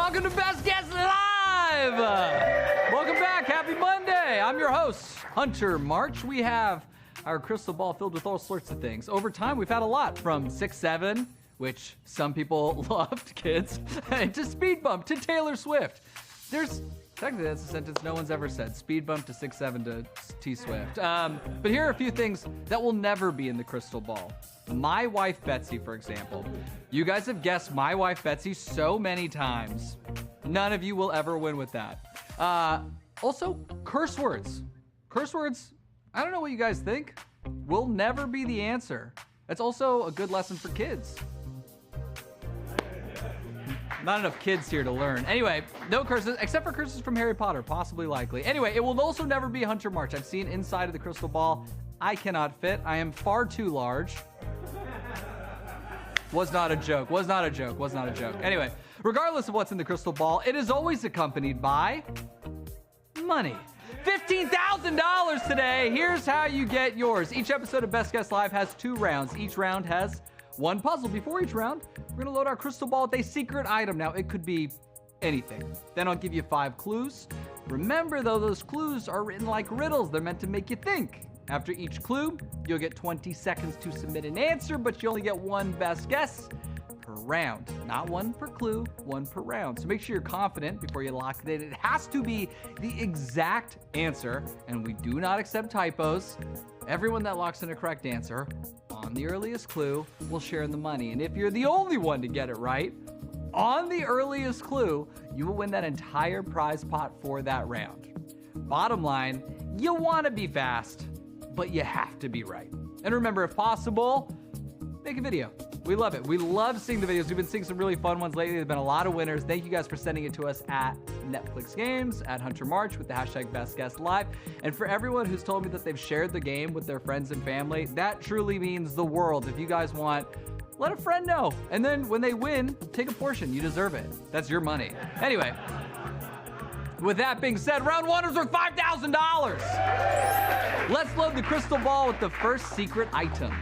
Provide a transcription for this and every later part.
Welcome to Best Guess Live! Welcome back. Happy Monday. I'm your host, Hunter March. We have our crystal ball filled with all sorts of things. Over time, we've had a lot from 6'7", which some people loved, kids, to Speed Bump, to Taylor Swift. Technically, that's a sentence no one's ever said. Speed Bump to 6'7" to T Swift. But here are a few things that will never be in the crystal ball. My wife, Betsy, for example. You guys have guessed my wife, Betsy, so many times. None of you will ever win with that. Also, curse words. Curse words, I don't know what you guys think, will never be the answer. It's also a good lesson for kids. Not enough kids here to learn. Anyway, no curses, except for curses from Harry Potter, possibly likely. Anyway, it will also never be Hunter March. I've seen inside of the crystal ball. I cannot fit. I am far too large. Was not a joke. Anyway, regardless of what's in the crystal ball, it is always accompanied by money. $15,000 today. Here's how you get yours. Each episode of Best Guess Live has 2 rounds. Each round has 1 puzzle. Before each round, we're gonna load our crystal ball with a secret item. Now, it could be anything. Then I'll give you 5 clues. Remember, though, those clues are written like riddles. They're meant to make you think. After each clue, you'll get 20 seconds to submit an answer, but you only get 1 best guess per round. Not 1 per clue, 1 per round. So make sure you're confident before you lock it in. It has to be the exact answer, and we do not accept typos. Everyone that locks in a correct answer on the earliest clue will share in the money. And if you're the only one to get it right, on the earliest clue, you will win that entire prize pot for that round. Bottom line, you want to be fast, but you have to be right. And remember, if possible, make a video. We love it. We love seeing the videos. We've been seeing some really fun ones lately. There've been a lot of winners. Thank you guys for sending it to us at Netflix Games, at Hunter March with the hashtag BestGuessLive. And for everyone who's told me that they've shared the game with their friends and family, that truly means the world. If you guys want, let a friend know. And then when they win, take a portion. You deserve it. That's your money. Anyway, with that being said, round 1 is worth $5,000. Let's load the crystal ball with the first secret item.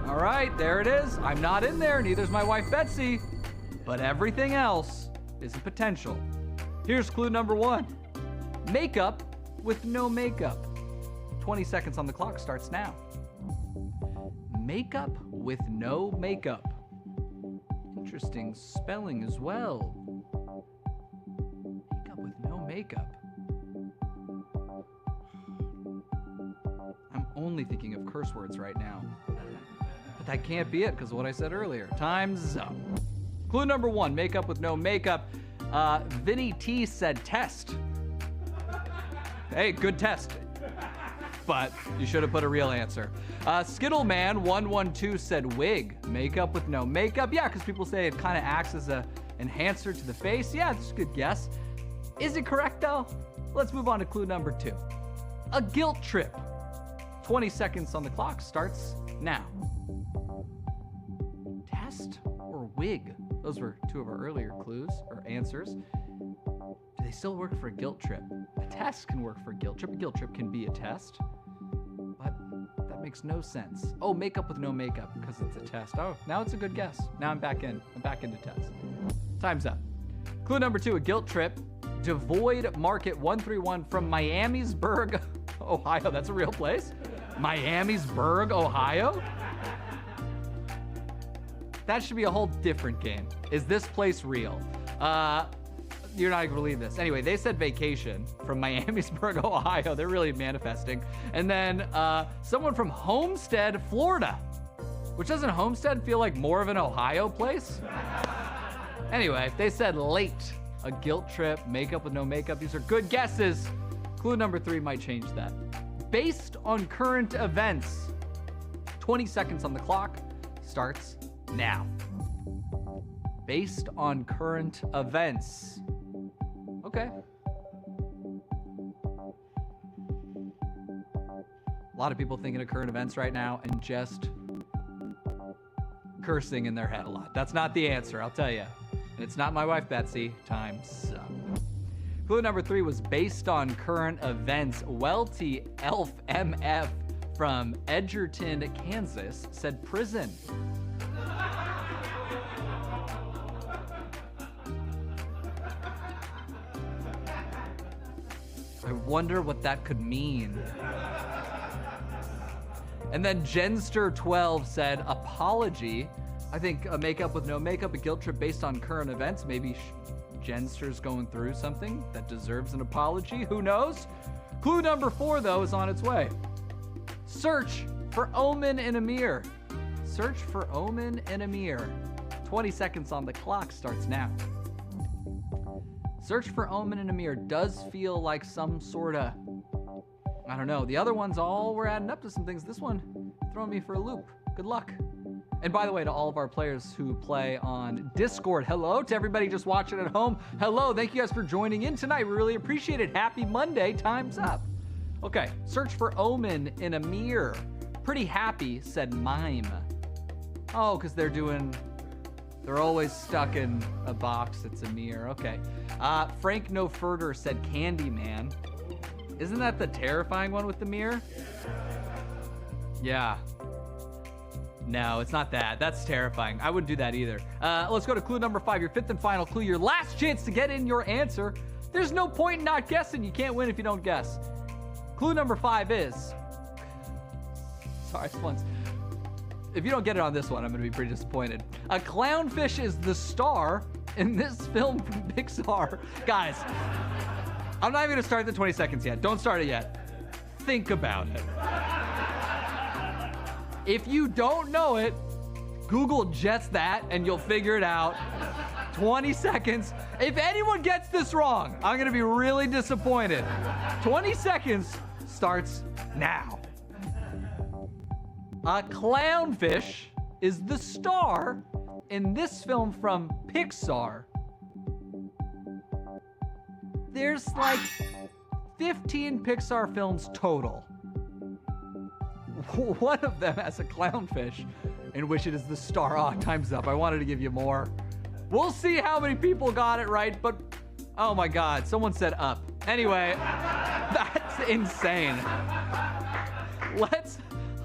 All right, there it is. I'm not in there, neither's my wife Betsy, but everything else is a potential. Here's clue number 1. Makeup with no makeup. 20 seconds on the clock starts now. Makeup with no makeup. Interesting spelling as well. Makeup with no makeup. I'm only thinking of curse words right now. But that can't be it because of what I said earlier. Time's up. Clue number 1, makeup with no makeup. Vinny T said test. Hey, good test. But you should have put a real answer. Skittleman112 said wig. Makeup with no makeup. Yeah, because people say it kind of acts as a enhancer to the face. Yeah, that's a good guess. Is it correct though? Let's move on to clue number 2. A guilt trip. 20 seconds on the clock starts now. Test or wig? Those were 2 of our earlier clues or answers. Do they still work for a guilt trip? A test can work for a guilt trip. A guilt trip can be a test. But that makes no sense. Oh, makeup with no makeup because it's a test. Oh, now it's a good guess. Now I'm back into test. Time's up. Clue number 2, a guilt trip. Devoid Market 131 from Miamisburg, Ohio. That's a real place? Miamisburg, Ohio? That should be a whole different game. Is this place real? You're not gonna believe this. Anyway, they said vacation from Miamisburg, Ohio. They're really manifesting. And then someone from Homestead, Florida. Which doesn't Homestead feel like more of an Ohio place? Anyway, they said late. A guilt trip, makeup with no makeup. These are good guesses. Clue number 3 might change that. Based on current events. 20 seconds on the clock starts now. Based on current events. Okay. A lot of people thinking of current events right now and just cursing in their head a lot. That's not the answer, I'll tell you. And it's not my wife, Betsy. Time's up. Clue number 3 was based on current events. Welty Elf MF from Edgerton, Kansas said prison. I wonder what that could mean. And then Jenster12 said, apology. I think a makeup with no makeup, a guilt trip based on current events. Maybe Jenster's going through something that deserves an apology. Who knows? Clue number 4, though, is on its way. Search for Omen in a mirror. Search for Omen in a mirror. 20 seconds on the clock starts now. Search for Omen in a mirror does feel like some sort of, I don't know. The other ones all were adding up to some things. This one throwing me for a loop. Good luck. And by the way, to all of our players who play on Discord, hello. To everybody just watching at home, hello. Thank you guys for joining in tonight. We really appreciate it. Happy Monday. Time's up. Okay, search for Omen in a mirror. Pretty happy, said Mime. Oh, because they're always stuck in a box that's a mirror. Okay. Frank No Furter said Candyman. Isn't that the terrifying one with the mirror? Yeah. No, it's not that. That's terrifying. I wouldn't do that either. Let's go to clue number 5, your 5th and final clue, your last chance to get in your answer. There's no point in not guessing. You can't win if you don't guess. Clue number 5 is... Sorry, once. If you don't get it on this one, I'm going to be pretty disappointed. A clownfish is the star in this film from Pixar. Guys, I'm not even going to start the 20 seconds yet. Don't start it yet. Think about it. If you don't know it, Google just that and you'll figure it out. 20 seconds. If anyone gets this wrong, I'm going to be really disappointed. 20 seconds starts now. A clownfish is the star in this film from Pixar. There's like 15 Pixar films total. One of them has a clownfish in which it is the star. Oh, time's up. I wanted to give you more. We'll see how many people got it right, but oh my God, someone said Up. Anyway, that's insane.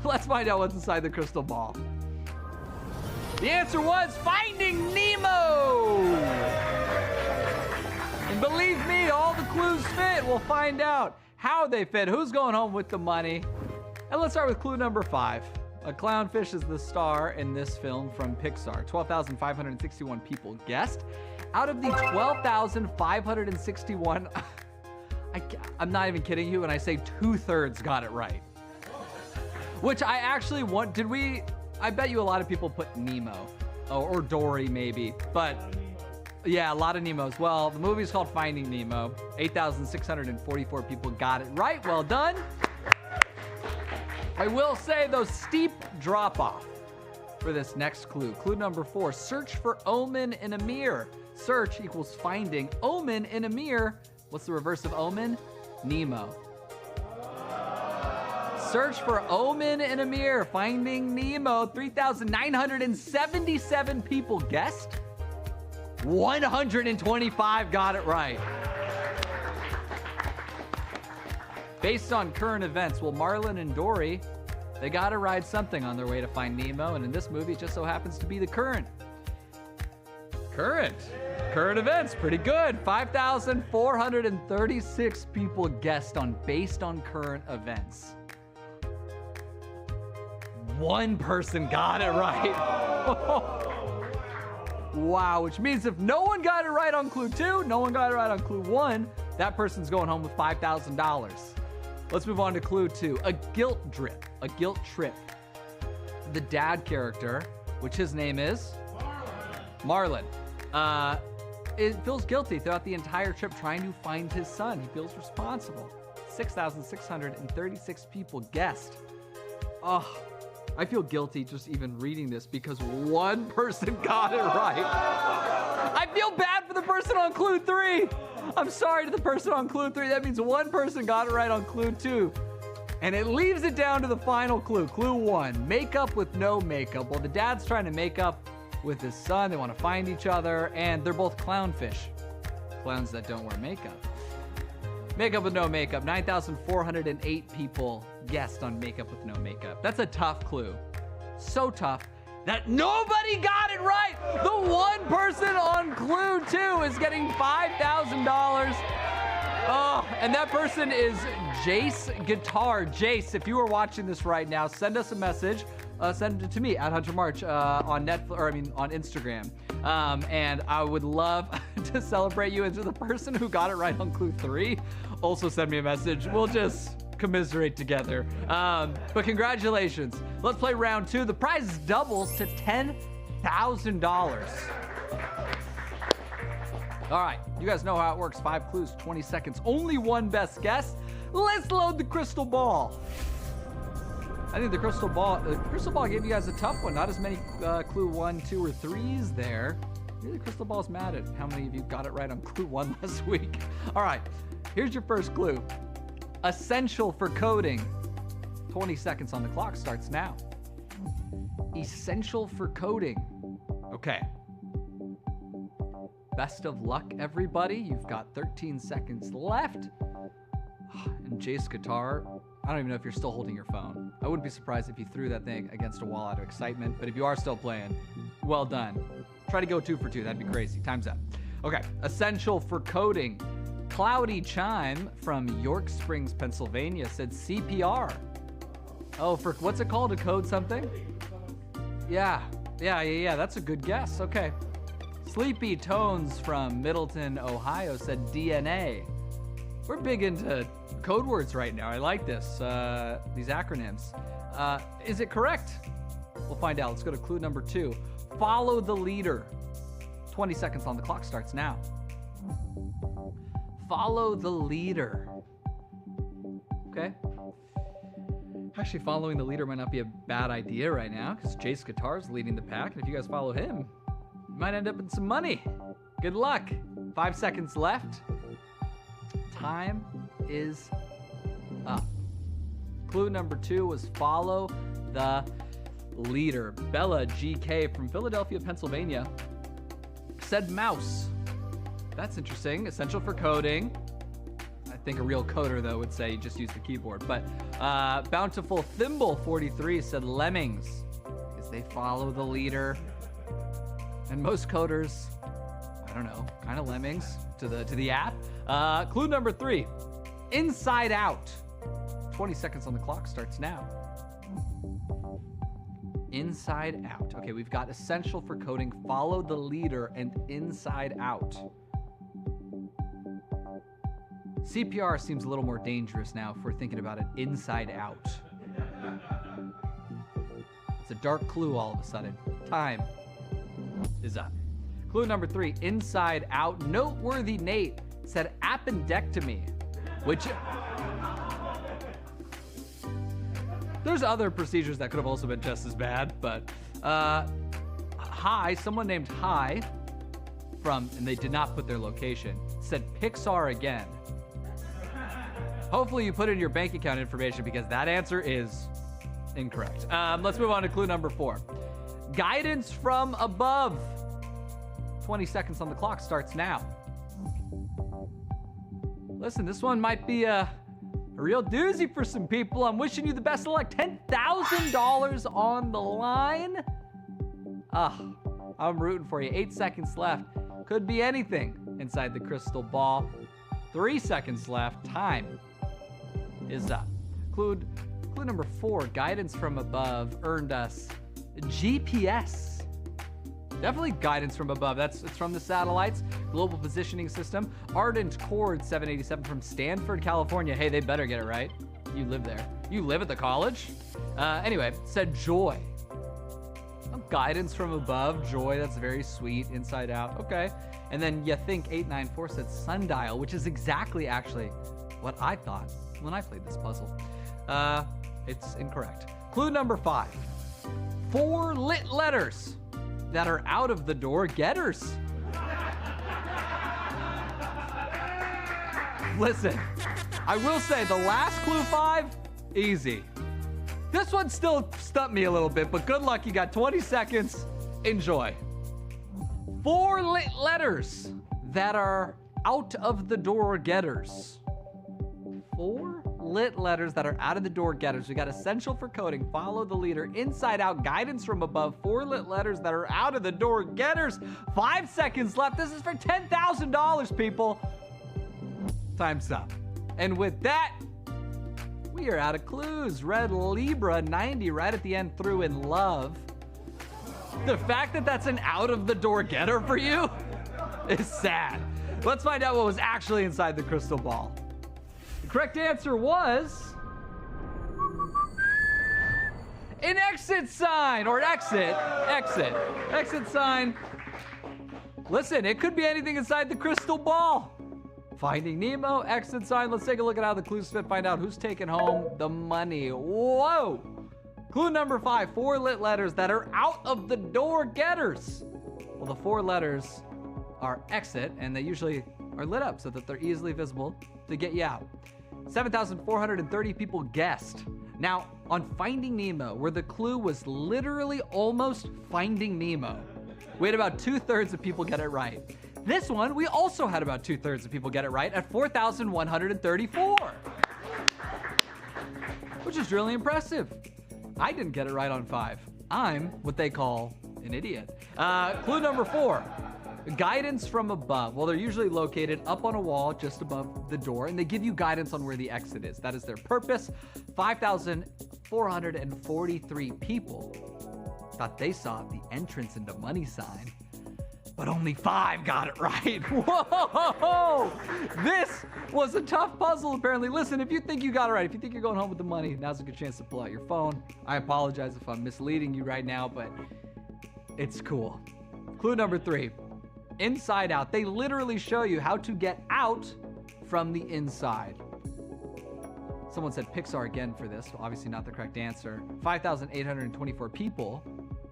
Let's find out what's inside the crystal ball. The answer was Finding Nemo. And believe me, all the clues fit. We'll find out how they fit, who's going home with the money. And let's start with clue number 5. A clownfish is the star in this film from Pixar. 12,561 people guessed. Out of the 12,561, I'm not even kidding you when I say 2/3 got it right. Which I actually want, I bet you a lot of people put Nemo, or Dory maybe, but yeah, a lot of Nemos. Well, the movie's called Finding Nemo. 8,644 people got it right. Well done. I will say, though, steep drop-off for this next clue. Clue number 4, search for Omen in a mirror. Search equals finding. Omen in a mirror. What's the reverse of Omen? Nemo. Search for Omen in a mirror. Finding Nemo. 3,977 people guessed. 125 got it right. Based on current events, well, Marlin and Dory, they gotta ride something on their way to find Nemo, and in this movie, it just so happens to be the current events. Pretty good. 5,436 people guessed on based on current events. One person got it right. Wow, which means if no one got it right on clue 2, no one got it right on clue 1, that person's going home with $5,000. Let's move on to clue 2. A guilt trip. The dad character, which his name is? Marlin. It feels guilty throughout the entire trip trying to find his son. He feels responsible. 6,636 people guessed. Oh, I feel guilty just even reading this because one person got it right. I feel bad for the person on clue 3. I'm sorry to the person on clue 3. That means one person got it right on clue 2. And it leaves it down to the final clue, clue 1. Makeup with no makeup. Well, the dad's trying to make up with his son. They want to find each other, and they're both clownfish. Clowns that don't wear makeup. Makeup with no makeup. 9,408 people guessed on makeup with no makeup. That's a tough clue. So tough that nobody got it right. The one person on clue 2 is getting $5,000. Oh, And that person is Jace Guitar. Jace, if you are watching this right now, send us a message. Send it to me at Hunter March on Netflix, or I mean on Instagram. And I would love to celebrate you. And to the person who got it right on clue 3, also send me a message. We'll just commiserate together. But congratulations. Let's play round 2. The prize doubles to $10,000. All right, you guys know how it works. 5 clues, 20 seconds. Only one best guess. Let's load the crystal ball. I think the crystal ball gave you guys a tough one. Not as many clue 1, 2, or 3s there. Maybe the crystal ball's mad at how many of you got it right on clue 1 last week. All right, here's your first clue. Essential for coding. 20 seconds on the clock starts now. Essential for coding. Okay. Best of luck, everybody. You've got 13 seconds left. And Jace Guitar, I don't even know if you're still holding your phone. I wouldn't be surprised if you threw that thing against a wall out of excitement, but if you are still playing, well done. Try to go 2 for 2, that'd be crazy. Time's up. Okay, essential for coding. Cloudy Chime from York Springs, Pennsylvania said CPR. Oh, for what's it called to code something? Yeah, that's a good guess. Okay. Sleepy Tones from Middleton, Ohio said DNA. We're big into code words right now. I like this, these acronyms. Is it correct? We'll find out. Let's go to clue number 2. Follow the leader. 20 seconds on the clock starts now. Follow the leader. Okay. Actually, following the leader might not be a bad idea right now because Jace Guitar's leading the pack. And if you guys follow him, you might end up with some money. Good luck. 5 seconds left. Time is up. Clue number 2 was follow the leader. Bella GK from Philadelphia, Pennsylvania said mouse. That's interesting. Essential for coding. I think a real coder, though, would say you just use the keyboard. But Bountiful Thimble 43 said lemmings because they follow the leader. And most coders, I don't know, kind of lemmings to the app. Clue number 3, Inside Out. 20 seconds on the clock starts now. Inside Out. Okay, we've got essential for coding, follow the leader, and Inside Out. CPR seems a little more dangerous now if we're thinking about it inside out. It's a dark clue all of a sudden. Time is up. Clue number 3, Inside Out. Noteworthy Nate said appendectomy, which there's other procedures that could have also been just as bad, but someone named Hi from, and they did not put their location, said Pixar again. Hopefully you put in your bank account information because that answer is incorrect. Let's move on to clue number 4. Guidance from above. 20 seconds on the clock starts now. Listen, this one might be a real doozy for some people. I'm wishing you the best of luck. $10,000 on the line. I'm rooting for you. 8 seconds left. Could be anything inside the crystal ball. 3 seconds left. Time is up. Clue number 4, guidance from above, earned us GPS. Definitely guidance from above. It's from the satellites, Global Positioning System. Ardent Cord 787 from Stanford, California. Hey, they better get it right. You live there. You live at the college. Anyway, said joy. Guidance from above, joy. That's very sweet. Inside Out. Okay. And then you think 894 said sundial, which is exactly actually what I thought when I played this puzzle. It's incorrect. Clue number 5. 4 lit letters that are out of the door getters. Listen, I will say the last clue 5, easy. This one still stumped me a little bit, but good luck. You got 20 seconds. Enjoy. 4 lit letters that are out of the door getters. 4 lit letters that are out of the door getters. We got essential for coding, follow the leader, inside out, guidance from above. 4 lit letters that are out of the door getters. 5 seconds left. This is for $10,000, people. Time's up. And with that, we are out of clues. Red Libra 90 right at the end threw in love. The fact that that's an out-of-the-door getter for you is sad. Let's find out what was actually inside the crystal ball. The correct answer was an exit sign, or exit sign. Listen, it could be anything inside the crystal ball. Finding Nemo, exit sign. Let's take a look at how the clues fit, find out who's taking home the money. Whoa. Clue number 5, 4 lit letters that are out of the door getters. Well, the 4 letters are exit, and they usually are lit up so that they're easily visible to get you out. 7,430 people guessed. Now, on Finding Nemo, where the clue was literally almost Finding Nemo, we had about 2/3 of people get it right. This one, we also had about 2/3 of people get it right at 4,134, which is really impressive. I didn't get it right on 5. I'm what they call an idiot. Clue number 4, guidance from above. Well, they're usually located up on a wall just above the door, and they give you guidance on where the exit is. That is their purpose. 5,443 people thought they saw the entrance into money sign, but only 5 got it right. Whoa! This was a tough puzzle, apparently. Listen, if you think you got it right, if you think you're going home with the money, now's a good chance to pull out your phone. I apologize if I'm misleading you right now, but it's cool. Clue number 3, Inside Out. They literally show you how to get out from the inside. Someone said Pixar again for this. Well, obviously not the correct answer. 5,824 people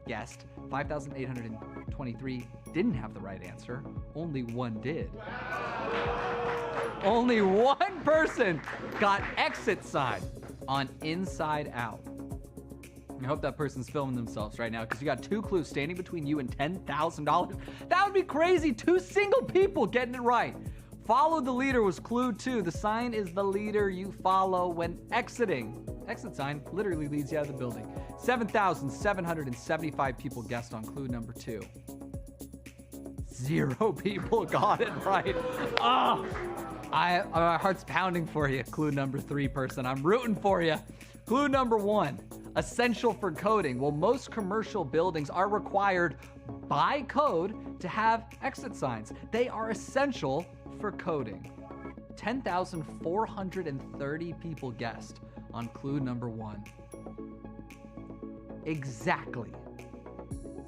guessed. 5,823 didn't have the right answer. Only 1 did. Only 1 person got exit sign on Inside Out. I hope that person's filming themselves right now, because you got 2 clues standing between you and $10,000. That would be crazy. 2 single people getting it right. Follow the leader was clue 2. The sign is the leader you follow when exiting. Exit sign literally leads you out of the building. 7,775 people guessed on clue number 2. 0 people got it right. Oh, my heart's pounding for you, clue number 3 person. I'm rooting for you. Clue number 1, essential for coding. Well, most commercial buildings are required by code to have exit signs. They are essential for coding. 10,430 people guessed on clue number 1. Exactly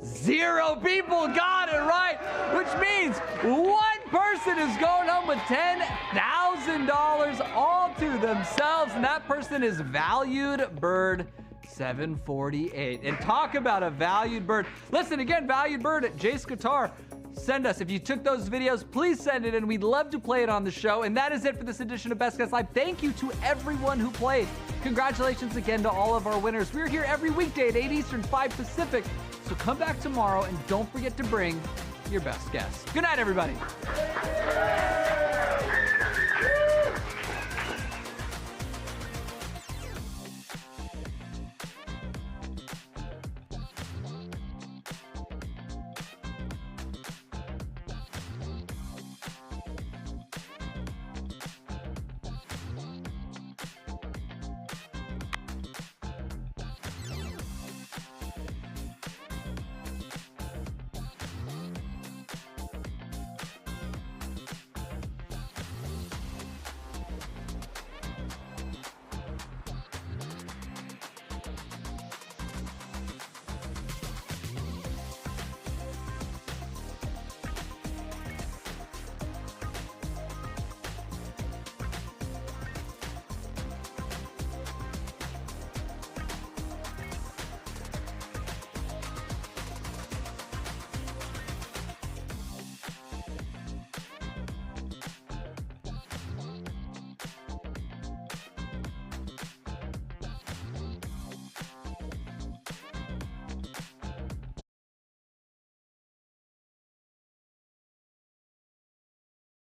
0 people got it right, which means 1 person is going home with $10,000 all to themselves, and that person is Valued Bird 748. And talk about a valued bird. Listen, again, Valued Bird at Jace Guitar. Send us. If you took those videos, please send it in. We'd love to play it on the show. And that is it for this edition of Best Guess Live. Thank you to everyone who played. Congratulations again to all of our winners. We're here every weekday at 8 Eastern, 5 Pacific. So come back tomorrow and don't forget to bring your best guess. Good night, everybody.